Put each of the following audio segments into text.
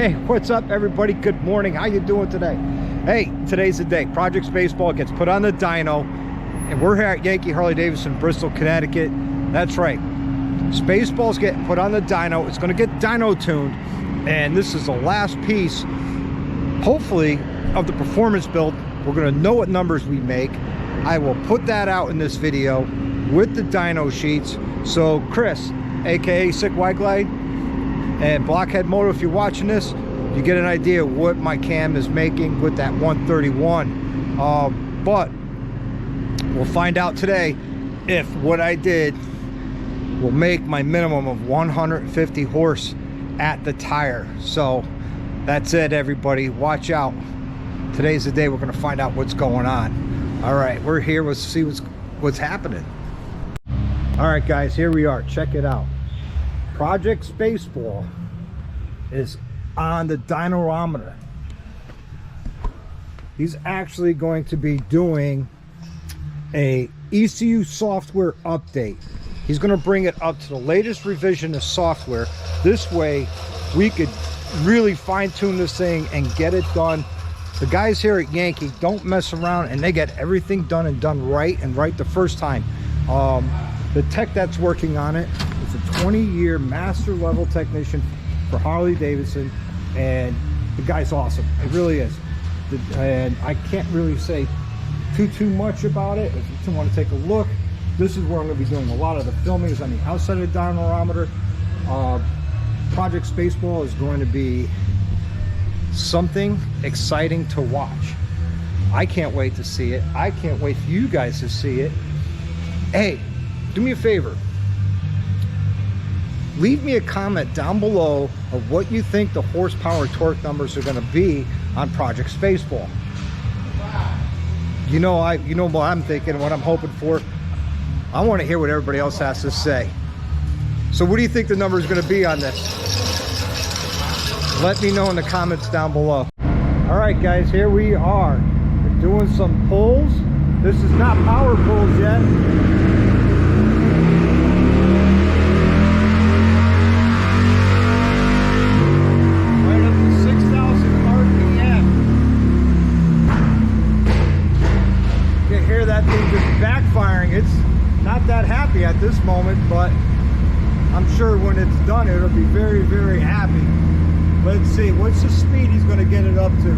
Hey, what's up everybody? Good morning. How you doing today? Hey, today's the day. Project Spaceball gets put on the dyno, and we're here at Yankee Harley-Davidson, Bristol, Connecticut. That's right. Spaceball's getting put on the dyno. It's going to get dyno tuned, and this is the last piece, hopefully, of the performance build. We're going to know what numbers we make. I will put that out in this video with the dyno sheets. So Chris, aka Sick White Glide, and Blockhead Moto, if you're watching this, you get an idea of what my cam is making with that 131. But we'll find out today if what I did will make my minimum of 150 horse at the tire. So that's it, everybody. Watch out. Today's the day we're going to find out what's going on. All right, we're here. Let's see what's happening. All right, guys, here we are. Check it out. Project Spaceball is on the dynometer. He's actually going to be doing a ECU software update. He's going to bring it up to the latest revision of software. This way we could really fine-tune this thing and get it done. The guys here at Yankee don't mess around, and they get everything done and done right, and right the first time. The tech that's working on it is a 20-year master level technician for Harley-Davidson, and the guy's awesome. It really is. And I can't really say too much about it. If you want to take a look, this is where I'm going to be doing a lot of the filming, is on the outside of the dynometer. Project Spaceball is going to be something exciting to watch. I can't wait to see it. I can't wait for you guys to see it. Hey, do me a favor. Leave me a comment down below of what you think the horsepower torque numbers are going to be on Project Spaceball. You know what I'm thinking, what I'm hoping for. I want to hear what everybody else has to say. So what do you think the number is going to be on this? Let me know in the comments down below. All right, guys, here we are. We're doing some pulls. This is not power pulls yet. Right up to 6,000 RPM. You can hear that thing just backfiring. It's not that happy at this moment, but I'm sure when it's done, it'll be very, very happy. Let's see, what's the speed he's going to get it up to?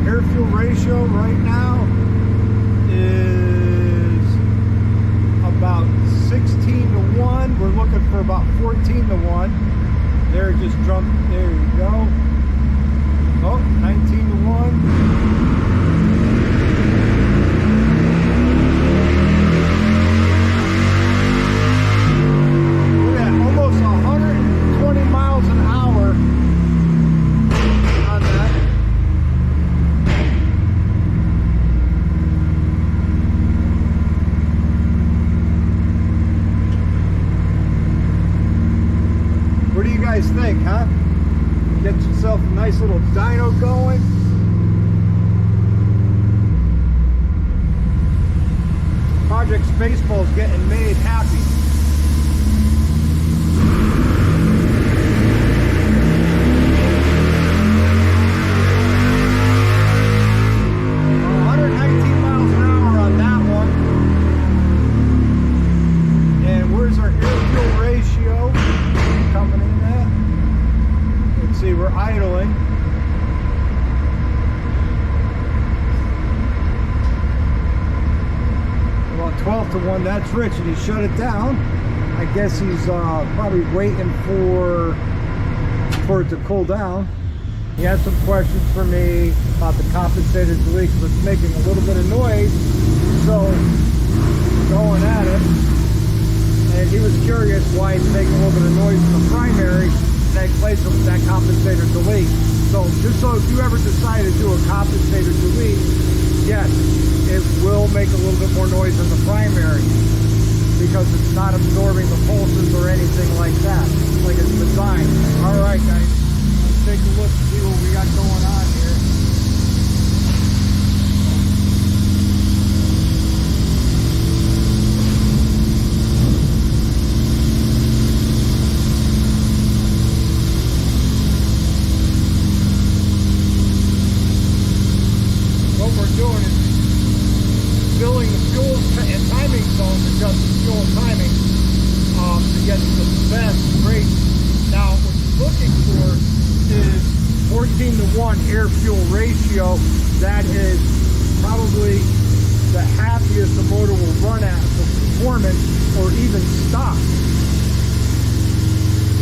Air fuel ratio right now is about 16 to 1. We're looking for about 14 to 1. There, just jumped. There you go. Oh, 19 to 1. Think, huh? Get yourself a nice little dyno going. Project Spaceball is getting made happy. Idling. About 12 to 1, that's rich, and he shut it down. I guess he's probably waiting for it to cool down. He had some questions for me about the compensator delete, because it's making a little bit of noise, so going at it. And he was curious why it's making a little bit of noise in the primary. Take place of that compensator delete. So just so if you ever decide to do a compensator delete, yes, it will make a little bit more noise in the primary because it's not absorbing the pulses or anything like that, like it's designed. All right, guys, let's take a look and see what we got going on here. 14-to-1 air-fuel ratio. That is probably the happiest the motor will run at for performance or even stock.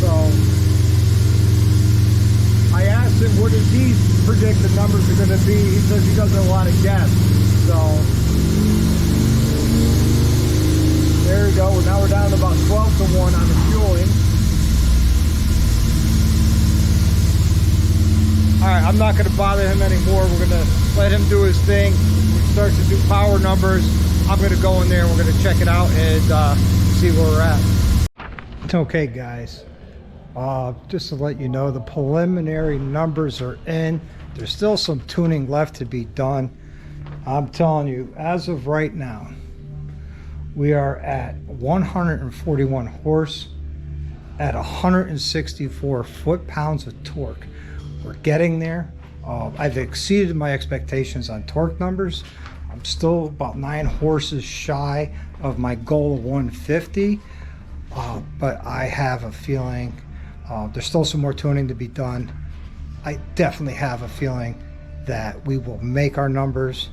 So I asked him what does he predict the numbers are going to be. He says he doesn't want to guess. So there you go. Now we're down to about 12-to-1 on the fueling. All right, I'm not going to bother him anymore. We're going to let him do his thing. When he starts to do power numbers, I'm going to go in there and we're going to check it out and see where we're at. Okay, guys. Just to let you know, the preliminary numbers are in. There's still some tuning left to be done. I'm telling you, as of right now, we are at 141 horse at 164 foot-pounds of torque. We're getting there. I've exceeded my expectations on torque numbers. I'm still about 9 horses shy of my goal of 150, but I have a feeling there's still some more tuning to be done. I definitely have a feeling that we will make our numbers,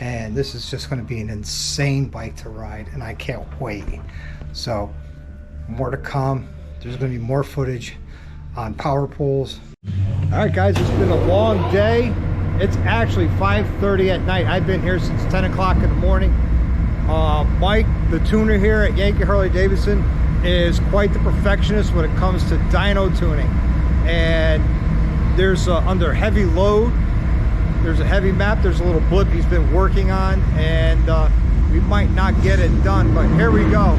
and this is just going to be an insane bike to ride, and I can't wait. So more to come. There's going to be more footage on power pools. All right, guys, it's been a long day. It's actually 5:30 at night. I've been here since 10 o'clock in the morning. Mike, the tuner here at Yankee Harley-Davidson, is quite the perfectionist when it comes to dyno tuning. And there's under heavy load, there's a heavy map, there's a little blip he's been working on, and we might not get it done, but here we go.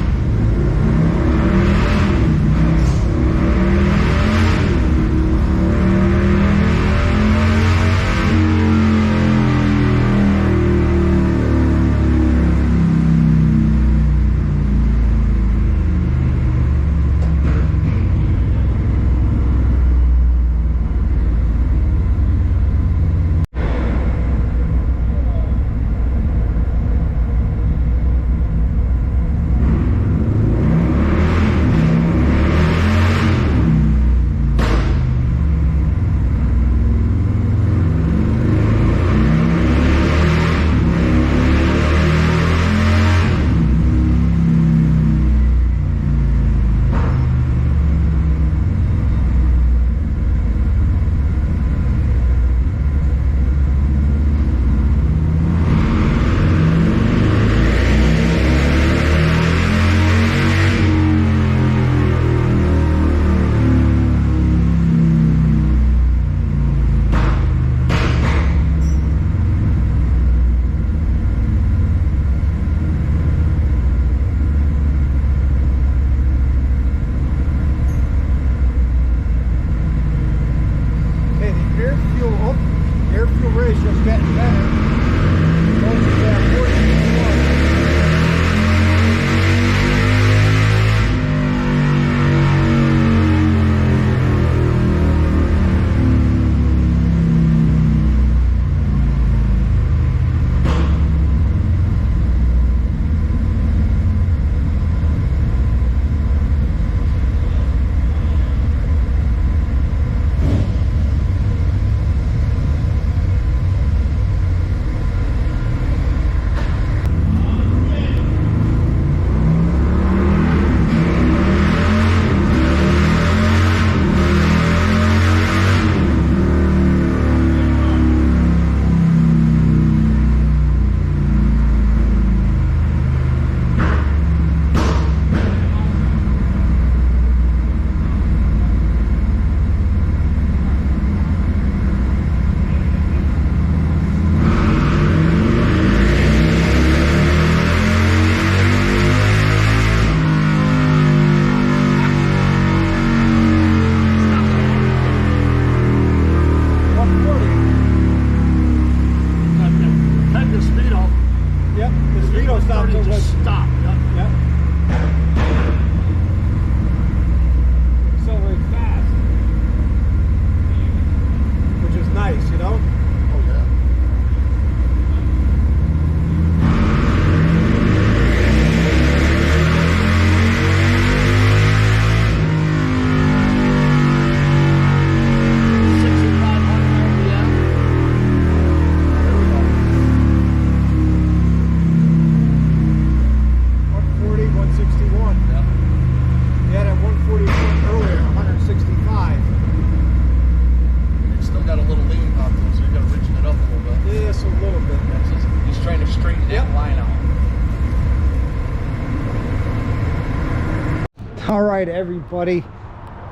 All right, everybody,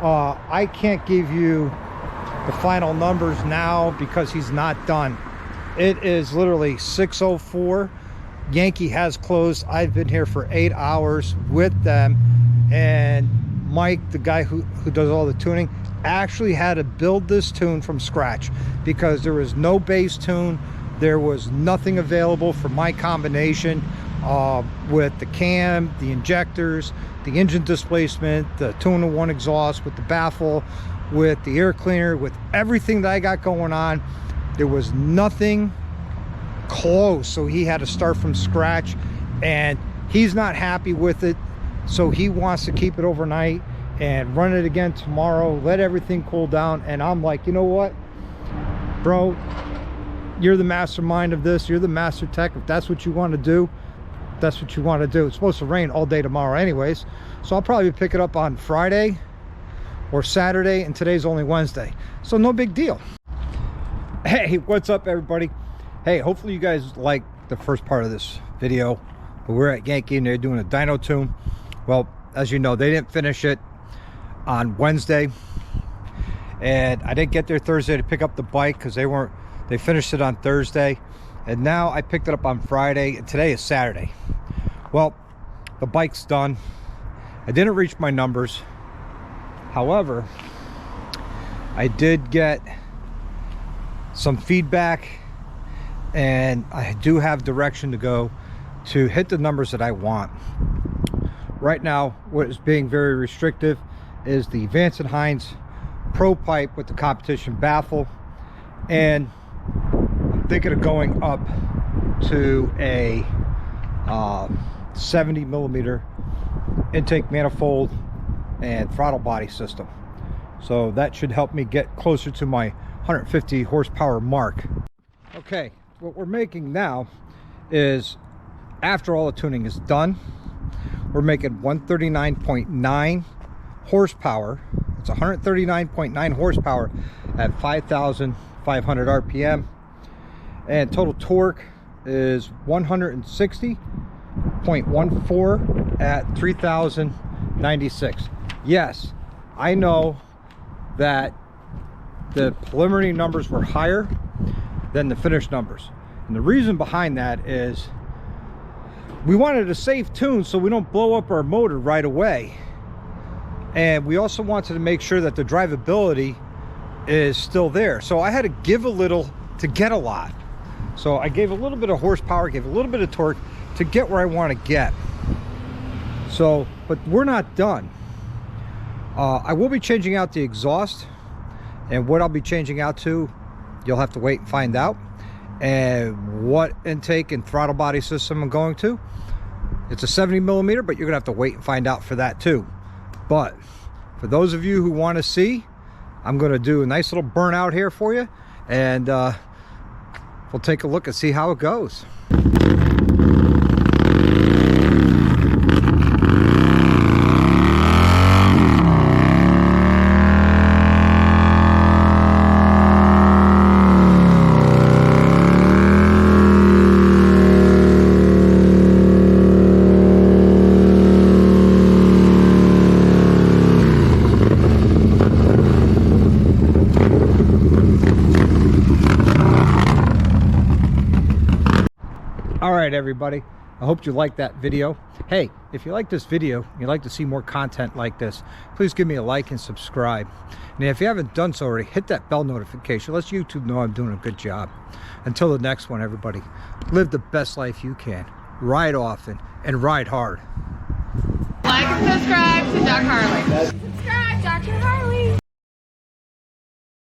I can't give you the final numbers now because he's not done. It is literally 6:04. Yankee has closed. I've been here for 8 hours with them, and Mike, the guy who does all the tuning, actually had to build this tune from scratch because there was no base tune. There was nothing available for my combination with the cam, the injectors, the engine displacement, the 2-in-1 exhaust, with the baffle, with the air cleaner, with everything that I got going on. There was nothing close, so he had to start from scratch, and he's not happy with it, so he wants to keep it overnight and run it again tomorrow, let everything cool down. And I'm like, you know what, bro, you're the mastermind of this, you're the master tech. If that's what you want to do, that's what you want to do. It's supposed to rain all day tomorrow anyways, so I'll probably pick it up on Friday or Saturday, and today's only Wednesday, so no big deal. Hey, what's up, everybody? Hey, hopefully you guys like the first part of this video. But we're at Yankee and they're doing a dyno tune. Well, as you know, they didn't finish it on Wednesday, and I didn't get there Thursday to pick up the bike because they finished it on Thursday, and now I picked it up on Friday, and today is Saturday. Well, the bike's done. I didn't reach my numbers. However, I did get some feedback, and I do have direction to go to hit the numbers that I want. Right now, what is being very restrictive is the Vance and Hines Pro Pipe with the competition baffle, and I'm thinking of going up to a 70mm intake manifold and throttle body system. So that should help me get closer to my 150 horsepower mark. Okay, what we're making now is, after all the tuning is done, we're making 139.9 horsepower. It's 139.9 horsepower at 5,500 RPM, and total torque is 160.14 at 3,096. Yes, I know that the preliminary numbers were higher than the finished numbers, and the reason behind that is we wanted a safe tune so we don't blow up our motor right away, and we also wanted to make sure that the drivability is still there. So I had to give a little to get a lot. So I gave a little bit of horsepower, gave a little bit of torque to get where I want to get. So, but we're not done. I will be changing out the exhaust, and what I'll be changing out to, you'll have to wait and find out. And what intake and throttle body system I'm going to, it's a 70mm, but you're gonna have to wait and find out for that too. But for those of you who want to see, I'm gonna do a nice little burnout here for you, and we'll take a look and see how it goes. All right, everybody, I hope you liked that video. Hey, if you like this video and you'd like to see more content like this, please give me a like and subscribe. And if you haven't done so already, hit that bell notification. Let YouTube know I'm doing a good job. Until the next one, everybody, live the best life you can. Ride often and ride hard. Like and subscribe.